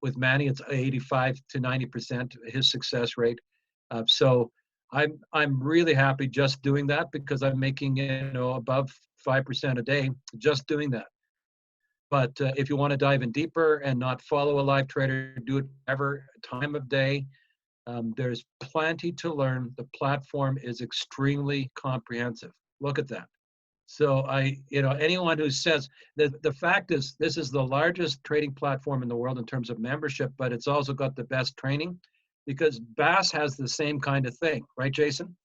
With Manny, it's 85 to 90%, his success rate. So I'm really happy just doing that, because I'm making, you know, above 5% a day just doing that. But if you want to dive in deeper and not follow a live trader, do it ever time of day. There's plenty to learn. The platform is extremely comprehensive. Look at that. So anyone who says that, the fact is, this is the largest trading platform in the world in terms of membership, but it's also got the best training, because Bass has the same kind of thing, right, Jason?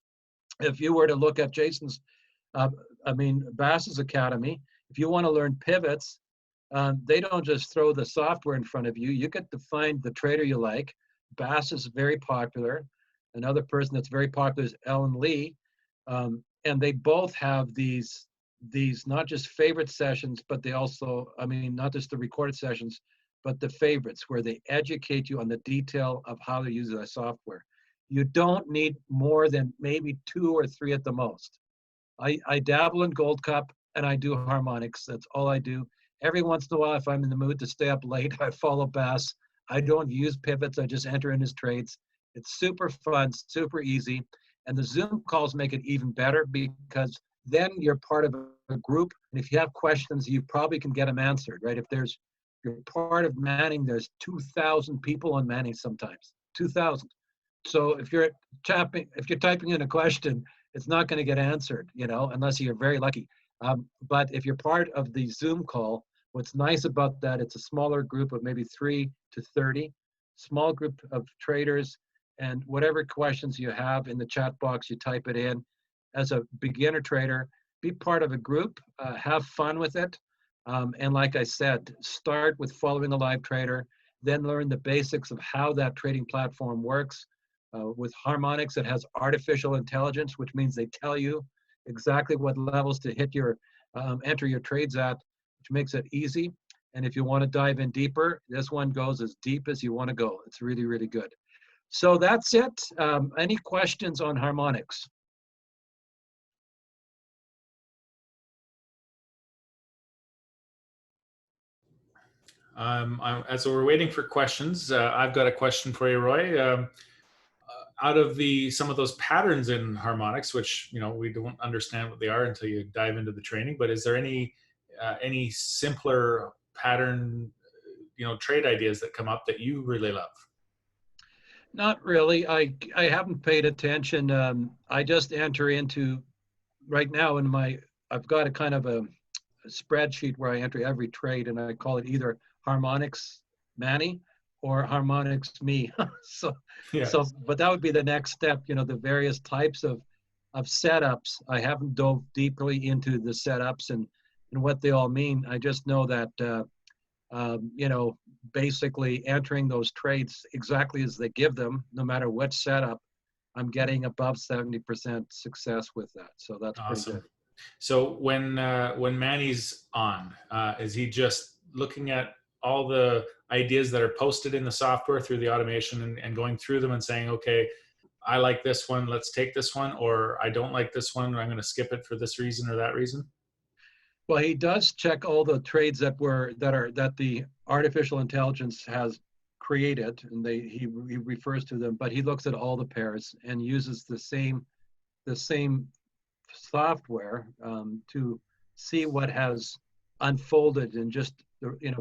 If you were to look at Jason's, Bass's Academy, if you want to learn pivots, they don't just throw the software in front of you. You get to find the trader you like. Bass is very popular. Another person that's very popular is Ellen Lee. And they both have these not just favorite sessions, but they also, not just the recorded sessions, but the favorites, where they educate you on the detail of how to use the software. You don't need more than maybe 2 or 3 at the most. I dabble in Gold Cup and I do harmonics. That's all I do. Every once in a while, if I'm in the mood to stay up late, I follow Bass. I don't use pivots. I just enter in his trades. It's super fun, super easy. And the Zoom calls make it even better because then you're part of a group. And if you have questions, you probably can get them answered, right? If you're part of Manning, there's 2,000 people on Manning sometimes, 2,000. So if you're typing in a question, it's not going to get answered, unless you're very lucky. But if you're part of the Zoom call, what's nice about that, it's a smaller group of maybe 3 to 30, small group of traders, and whatever questions you have in the chat box, you type it in. As a beginner trader, be part of a group, have fun with it. And like I said, start with following a live trader, then learn the basics of how that trading platform works. With Harmonics, it has artificial intelligence, which means they tell you exactly what levels to hit enter your trades at, which makes it easy. And if you want to dive in deeper, this one goes as deep as you want to go. It's really, really good. So that's it. Any questions on Harmonics? As we're waiting for questions, I've got a question for you, Roy. Out of some of those patterns in harmonics, which we don't understand what they are until you dive into the training, but is there any simpler pattern trade ideas that come up that you really love? Not really. I haven't paid attention. I just enter into right now I've got a kind of a spreadsheet where I enter every trade, and I call it either Harmonics Manny or Harmonics me. Yes. But that would be the next step. The various types of setups. I haven't dove deeply into the setups and what they all mean. I just know that basically entering those trades exactly as they give them, no matter what setup, I'm getting above 70% success with that. So that's awesome. Pretty good. So when Manny's on, is he just looking at all the ideas that are posted in the software through the automation and going through them and saying, okay, I like this one, let's take this one, or I don't like this one, I'm going to skip it for this reason or that reason? Well, he does check all the trades that the artificial intelligence has created, and he refers to them, but he looks at all the pairs and uses the same software to see what has unfolded, and just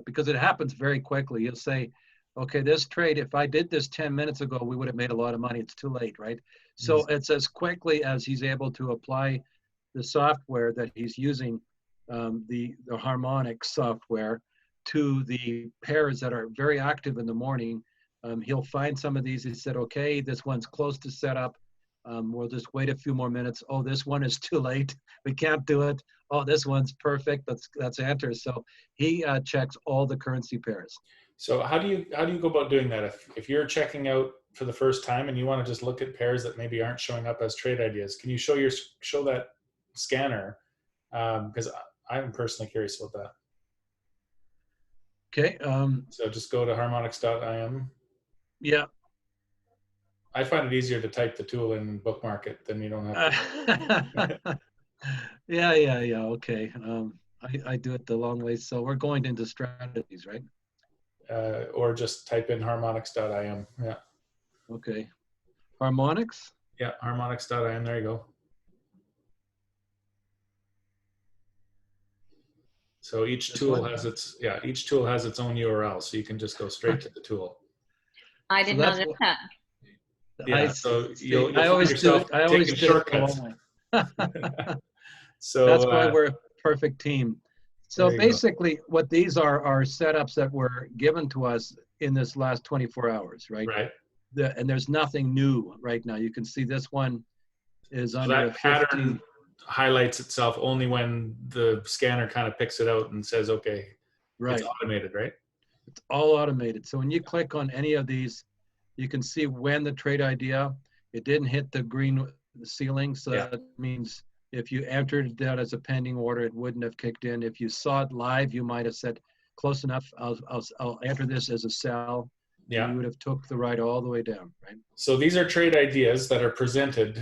because it happens very quickly. You'll say, okay, this trade, if I did this 10 minutes ago, we would have made a lot of money. It's too late, right? So it's as quickly as he's able to apply the software that he's using, the Harmonics software, to the pairs that are very active in the morning. He'll find some of these. He said, okay, this one's close to setup. We'll just wait a few more minutes. Oh, this one is too late. We can't do it. Oh, this one's perfect. Let's enter. So he checks all the currency pairs. So how do you go about doing that? If you're checking out for the first time and you want to just look at pairs that maybe aren't showing up as trade ideas, can you show that scanner? Because I'm personally curious about that. Okay. So just go to harmonics.im. Yeah. I find it easier to type the tool in and bookmark it than you don't have to. Yeah. Okay. I do it the long way. So we're going into strategies, right? Or just type in harmonics.im. Yeah. Okay. Harmonics? Yeah, harmonics.im. There you go. So each tool has its own URL, so you can just go straight to the tool. I did not know that. Yeah, so you'll I always do it. I always taking shortcuts. So that's why we're a perfect team. So basically, go. What these are setups that were given to us in this last 24 hours, right? Right. And there's nothing new right now. You can see this one is under that 50. Pattern highlights itself only when the scanner kind of picks it out and says, okay, right. It's automated, right? It's all automated. So when you click on any of these, you can see when the trade idea, it didn't hit the green ceiling. So that means if you entered that as a pending order, it wouldn't have kicked in. If you saw it live, you might have said, close enough, I'll enter this as a sell. Yeah. You would have took the ride all the way down, right? So these are trade ideas that are presented.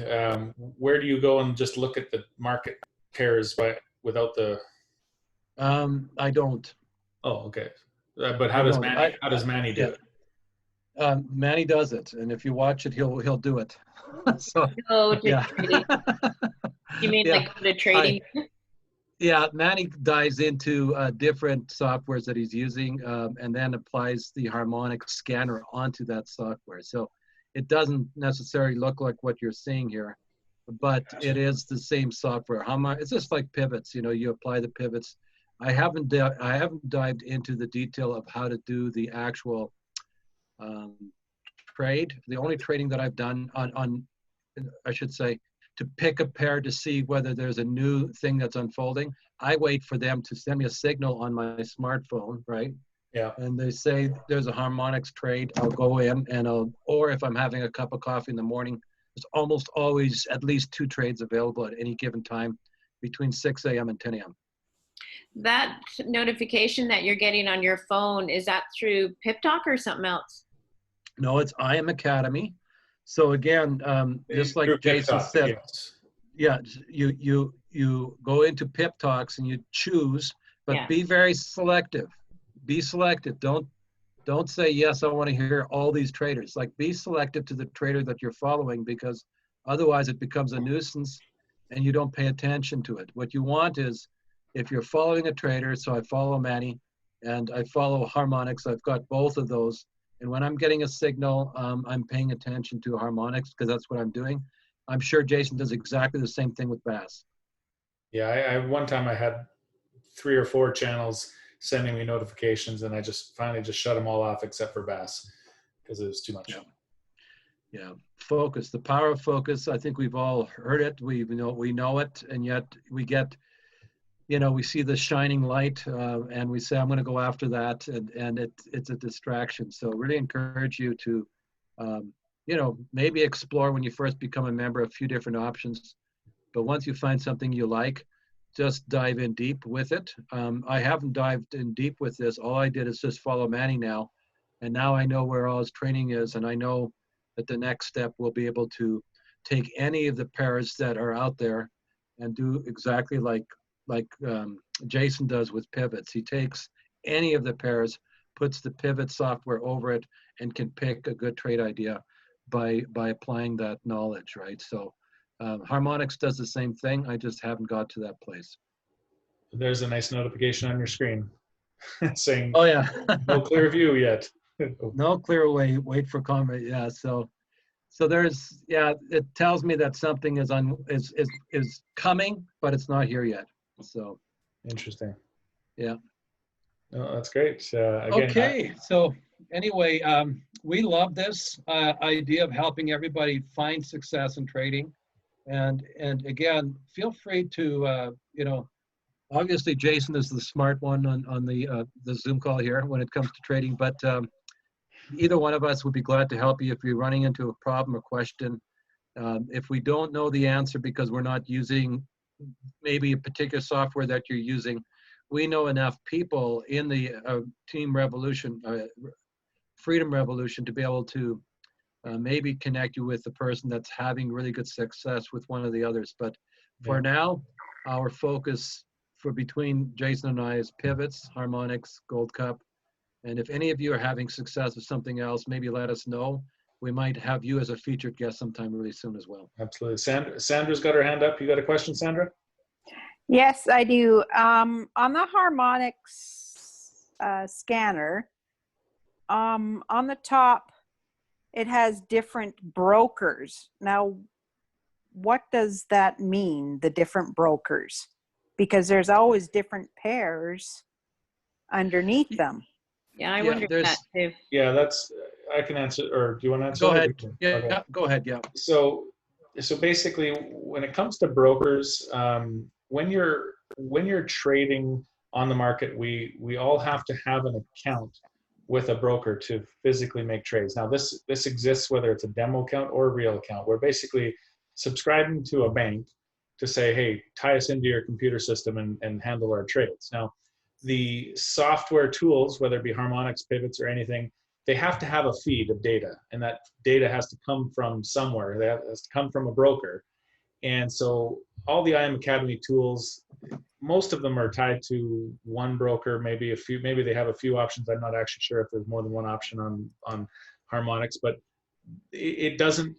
Where do you go and just look at the market pairs without the? I don't. Oh, okay. But how does Manny do it? Manny does it, and if you watch it, he'll do it. So Go to yeah, trading. You mean yeah. like go to trading? Yeah, Manny dives into different softwares that he's using, and then applies the harmonics scanner onto that software. So it doesn't necessarily look like what you're seeing here, but it is the same software. It's just like pivots. You know, you apply the pivots. I haven't dived into the detail of how to do the actual um, trade. The only trading that I've done on I should say, to pick a pair to see whether there's a new thing that's unfolding. I wait for them to send me a signal on my smartphone, right? Yeah. And they say there's a harmonics trade. I'll go in and or if I'm having a cup of coffee in the morning, there's almost always at least 2 trades available at any given time between 6 a.m. and 10 a.m. That notification that you're getting on your phone, is that through Pip Talk or something else? No, it's IM Academy. So again, just like Jason said, yeah, you go into Pip Talks and you choose, but Yeah. be very selective. Be selective. Don't say yes, I want to hear all these traders. Like, be selective to the trader that you're following, because otherwise it becomes a nuisance and you don't pay attention to it. What you want is, if you're following a trader, so I follow Manny and I follow Harmonics, I've got both of those. And when I'm getting a signal, I'm paying attention to harmonics because that's what I'm doing. I'm sure Jason does exactly the same thing with Bass. Yeah, I one time I had 3 or 4 channels sending me notifications, and I just finally just shut them all off except for Bass because it was too much. Yeah, focus. The power of focus. I think we've all heard it. We know it, and yet we get, we see the shining light, and we say, I'm going to go after that, and it's a distraction. So really encourage you to, maybe explore when you first become a member a few different options. But once you find something you like, just dive in deep with it. I haven't dived in deep with this. All I did is just follow Manny now, and now I know where all his training is, and I know that the next step will be able to take any of the pairs that are out there and do exactly like Jason does with pivots. He takes any of the pairs, puts the pivot software over it, and can pick a good trade idea by applying that knowledge, right? So Harmonics does the same thing. I just haven't got to that place. There's a nice notification on your screen saying, "Oh yeah, no clear view yet." No clear way. Wait for comment. Yeah. So there's, it tells me that something is coming, but it's not here yet. So interesting. Yeah. No, that's great. Again, okay. So anyway, we love this idea of helping everybody find success in trading, and again, feel free to obviously Jason is the smart one on the Zoom call here when it comes to trading, but either one of us would be glad to help you if you're running into a problem or question. If we don't know the answer because we're not using maybe a particular software that you're using, we know enough people in the Team Revolution, Freedom Revolution, to be able to maybe connect you with the person that's having really good success with one of the others. But for now, our focus for between Jason and I is pivots, harmonics, Gold Cup. And if any of you are having success with something else, maybe let us know. We might have you as a featured guest sometime really soon as well. Absolutely. Sandra's got her hand up. You got a question, Sandra? Yes, I do. On the harmonics scanner, on the top, it has different brokers. Now, what does that mean, the different brokers? Because there's always different pairs underneath them. Yeah, I wondered that too. Yeah, I can answer, or do you want to answer? Go ahead. Yeah, okay. Go ahead. Yeah. So basically, when it comes to brokers, when you're trading on the market, we all have to have an account with a broker to physically make trades. Now, this exists whether it's a demo account or a real account. We're basically subscribing to a bank to say, hey, tie us into your computer system and handle our trades. Now, the software tools, whether it be harmonics, pivots, or anything, they have to have a feed of data, and that data has to come from somewhere. That has to come from a broker. And so all the IM Academy tools, most of them are tied to one broker, maybe they have a few options. I'm not actually sure if there's more than one option on harmonics, but it doesn't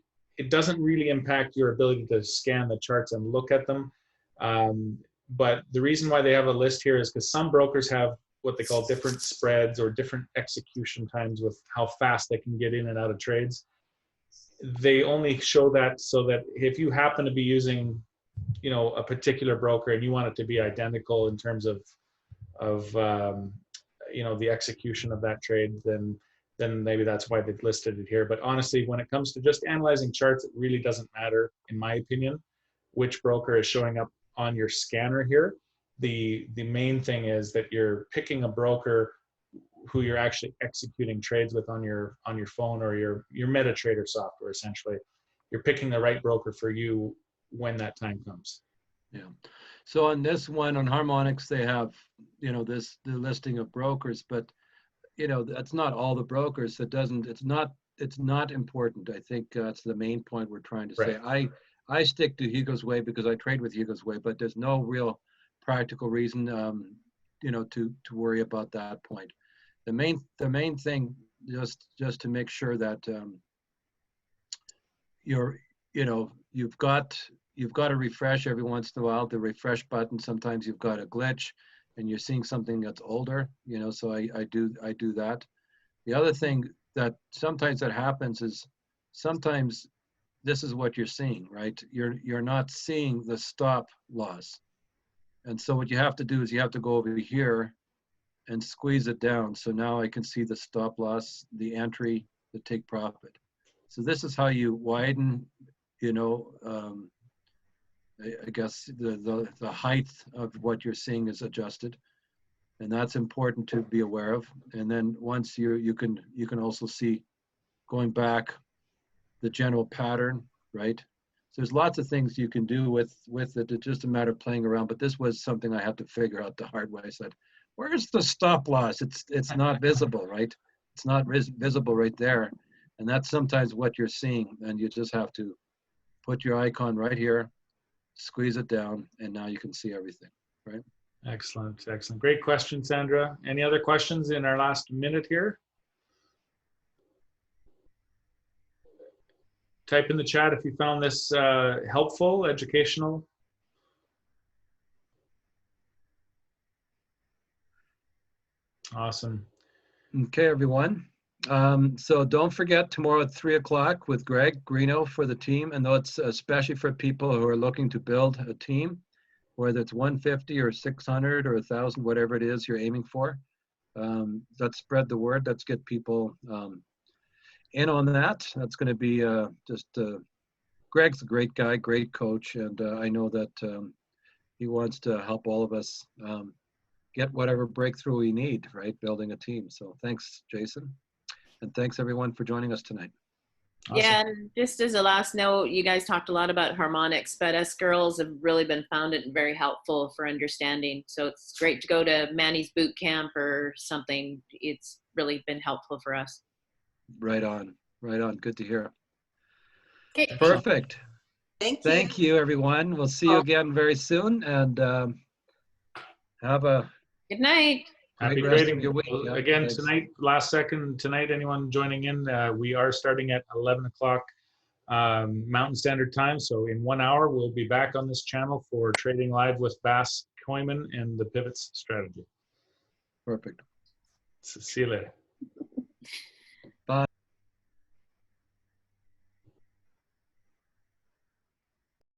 really impact your ability to scan the charts and look at them. But the reason why they have a list here is because some brokers have what they call different spreads or different execution times with how fast they can get in and out of trades. They only show that so that if you happen to be using, you know, a particular broker and you want it to be identical in terms of you know, the execution of that trade, then maybe that's why they've listed it here. But honestly, when it comes to just analyzing charts, it really doesn't matter, in my opinion, which broker is showing up on your scanner here. The main thing is that you're picking a broker who you're actually executing trades with on your phone or your MetaTrader software. Essentially, you're picking the right broker for you when that time comes. Yeah. So on this one, on Harmonics, they have, you know, the listing of brokers, but, you know, that's not all the brokers. It's not important. I think that's the main point we're trying to say. I stick to Hugo's Way because I trade with Hugo's Way, but there's no real practical reason, you know, to worry about that point. The main thing, just to make sure that you've got to refresh every once in a while. The refresh button, sometimes you've got a glitch and you're seeing something that's older, you know, so I do that. The other thing that sometimes that happens is sometimes this is what you're seeing, right? You're not seeing the stop loss. And so what you have to do is you have to go over here and squeeze it down. So now I can see the stop loss, the entry, the take profit. So this is how you widen, you know, I guess the height of what you're seeing is adjusted, and that's important to be aware of. And then once you can also see going back the general pattern, right? So there's lots of things you can do with it. It's just a matter of playing around. But this was something I had to figure out the hard way. I said, where's the stop loss? It's not visible, right? It's not visible right there. And that's sometimes what you're seeing. And you just have to put your icon right here, squeeze it down, and now you can see everything, right? Excellent, excellent. Great question, Sandra. Any other questions in our last minute here? Type in the chat if you found this helpful, educational. Awesome. Okay, everyone. So don't forget tomorrow at 3 o'clock with Greg Greeno for the team. And that's especially for people who are looking to build a team, whether it's 150 or 600 or 1,000, whatever it is you're aiming for. Let's spread the word. Let's get people in on that. That's going to be Greg's a great guy, great coach. And I know that he wants to help all of us get whatever breakthrough we need, right? Building a team. So thanks, Jason. And thanks everyone for joining us tonight. Awesome. Yeah, and just as a last note, you guys talked a lot about harmonics, but us girls have really been found it very helpful for understanding. So it's great to go to Manny's boot camp or something. It's really been helpful for us. Right on, right on. Good to hear. Okay. Perfect. Thank you, everyone. We'll see you again very soon, and have a Good night. Happy great rest trading. of your week. Well, Yeah, again, thanks. tonight, last second tonight, anyone joining in, we are starting at 11 o'clock Mountain Standard Time. So in 1 hour, we'll be back on this channel for Trading Live with Bass Koyman and the Pivots Strategy. Perfect. So see you later.